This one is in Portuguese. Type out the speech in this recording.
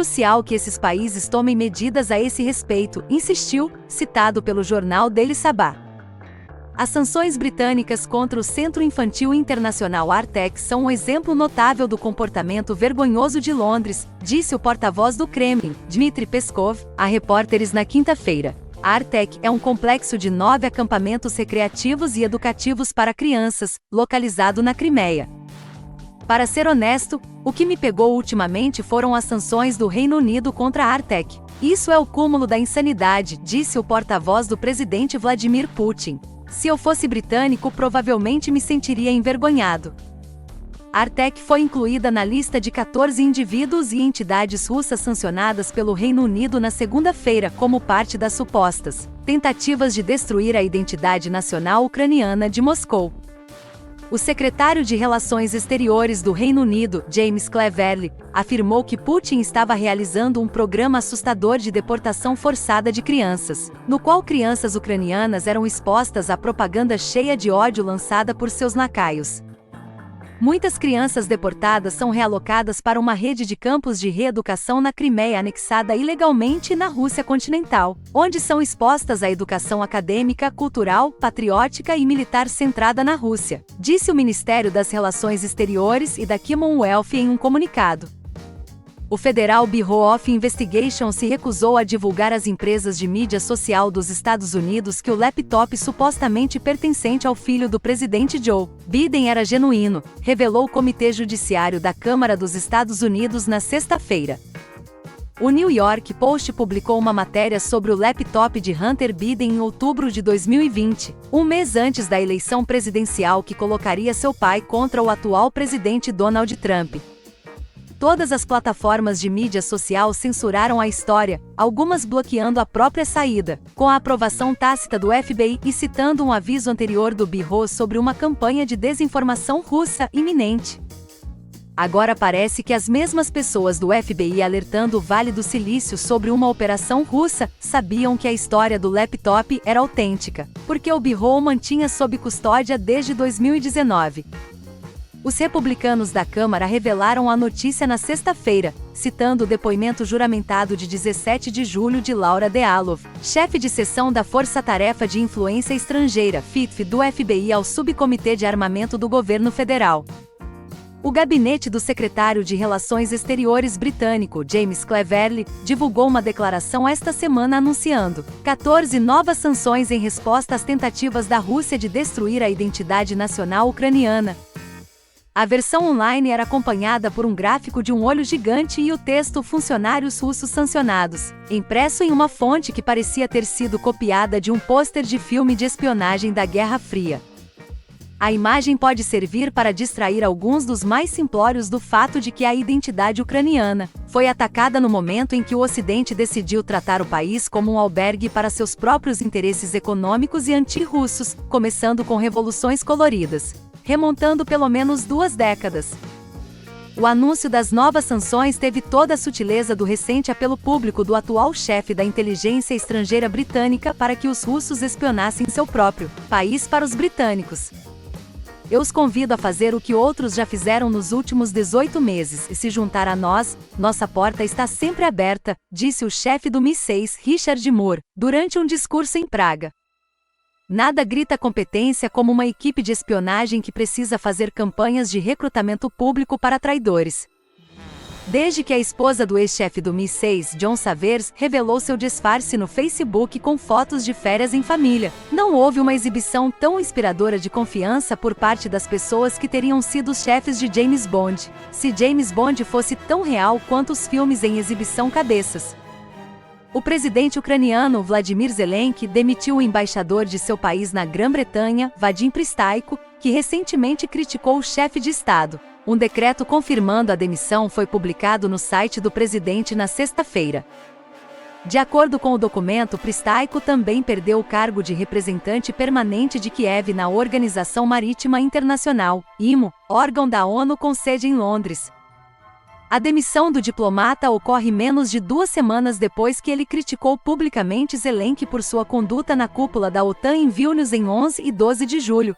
crucial que esses países tomem medidas a esse respeito, insistiu, citado pelo jornal Daily Sabah. As sanções britânicas contra o Centro Infantil Internacional Artek são um exemplo notável do comportamento vergonhoso de Londres, disse o porta-voz do Kremlin, Dmitry Peskov, a repórteres na quinta-feira. A Artek é um complexo de 9 acampamentos recreativos e educativos para crianças, localizado na Crimeia. Para ser honesto, o que me pegou ultimamente foram as sanções do Reino Unido contra a Artek. Isso é o cúmulo da insanidade, disse o porta-voz do presidente Vladimir Putin. Se eu fosse britânico, provavelmente me sentiria envergonhado. A Artek foi incluída na lista de 14 indivíduos e entidades russas sancionadas pelo Reino Unido na segunda-feira como parte das supostas tentativas de destruir a identidade nacional ucraniana de Moscou. O secretário de Relações Exteriores do Reino Unido, James Cleverly, afirmou que Putin estava realizando um programa assustador de deportação forçada de crianças, no qual crianças ucranianas eram expostas à propaganda cheia de ódio lançada por seus lacaios. Muitas crianças deportadas são realocadas para uma rede de campos de reeducação na Crimeia anexada ilegalmente na Rússia continental, onde são expostas à educação acadêmica, cultural, patriótica e militar centrada na Rússia, disse o Ministério das Relações Exteriores e da Commonwealth em um comunicado. O Federal Bureau of Investigation se recusou a divulgar às empresas de mídia social dos Estados Unidos que o laptop supostamente pertencente ao filho do presidente Joe Biden era genuíno, revelou o Comitê Judiciário da Câmara dos Estados Unidos na sexta-feira. O New York Post publicou uma matéria sobre o laptop de Hunter Biden em outubro de 2020, um mês antes da eleição presidencial que colocaria seu pai contra o atual presidente Donald Trump. Todas as plataformas de mídia social censuraram a história, algumas bloqueando a própria saída, com a aprovação tácita do FBI e citando um aviso anterior do Bureau sobre uma campanha de desinformação russa iminente. Agora parece que as mesmas pessoas do FBI alertando o Vale do Silício sobre uma operação russa sabiam que a história do laptop era autêntica, porque o Bureau mantinha sob custódia desde 2019. Os republicanos da Câmara revelaram a notícia na sexta-feira, citando o depoimento juramentado de 17 de julho de Laura Dealov, chefe de seção da Força-Tarefa de Influência Estrangeira (FITF) do FBI ao Subcomitê de Armamento do Governo Federal. O gabinete do secretário de Relações Exteriores britânico, James Cleverly, divulgou uma declaração esta semana anunciando 14 novas sanções em resposta às tentativas da Rússia de destruir a identidade nacional ucraniana. A versão online era acompanhada por um gráfico de um olho gigante e o texto "Funcionários russos sancionados", impresso em uma fonte que parecia ter sido copiada de um pôster de filme de espionagem da Guerra Fria. A imagem pode servir para distrair alguns dos mais simplórios do fato de que a identidade ucraniana foi atacada no momento em que o Ocidente decidiu tratar o país como um albergue para seus próprios interesses econômicos e anti-russos, começando com revoluções coloridas, remontando pelo menos 2 décadas. O anúncio das novas sanções teve toda a sutileza do recente apelo público do atual chefe da inteligência estrangeira britânica para que os russos espionassem seu próprio país para os britânicos. Eu os convido a fazer o que outros já fizeram nos últimos 18 meses e se juntar a nós, nossa porta está sempre aberta, disse o chefe do MI6, Richard Moore, durante um discurso em Praga. Nada grita competência como uma equipe de espionagem que precisa fazer campanhas de recrutamento público para traidores. Desde que a esposa do ex-chefe do MI6, John Savers, revelou seu disfarce no Facebook com fotos de férias em família, não houve uma exibição tão inspiradora de confiança por parte das pessoas que teriam sido os chefes de James Bond, se James Bond fosse tão real quanto os filmes em exibição cabeças. O presidente ucraniano Vladimir Zelensky demitiu o embaixador de seu país na Grã-Bretanha, Vadim Prystaiko, que recentemente criticou o chefe de Estado. Um decreto confirmando a demissão foi publicado no site do presidente na sexta-feira. De acordo com o documento, Prystaiko também perdeu o cargo de representante permanente de Kiev na Organização Marítima Internacional, IMO, órgão da ONU com sede em Londres. A demissão do diplomata ocorre menos de 2 semanas depois que ele criticou publicamente Zelensky por sua conduta na cúpula da OTAN em Vilnius em 11 e 12 de julho,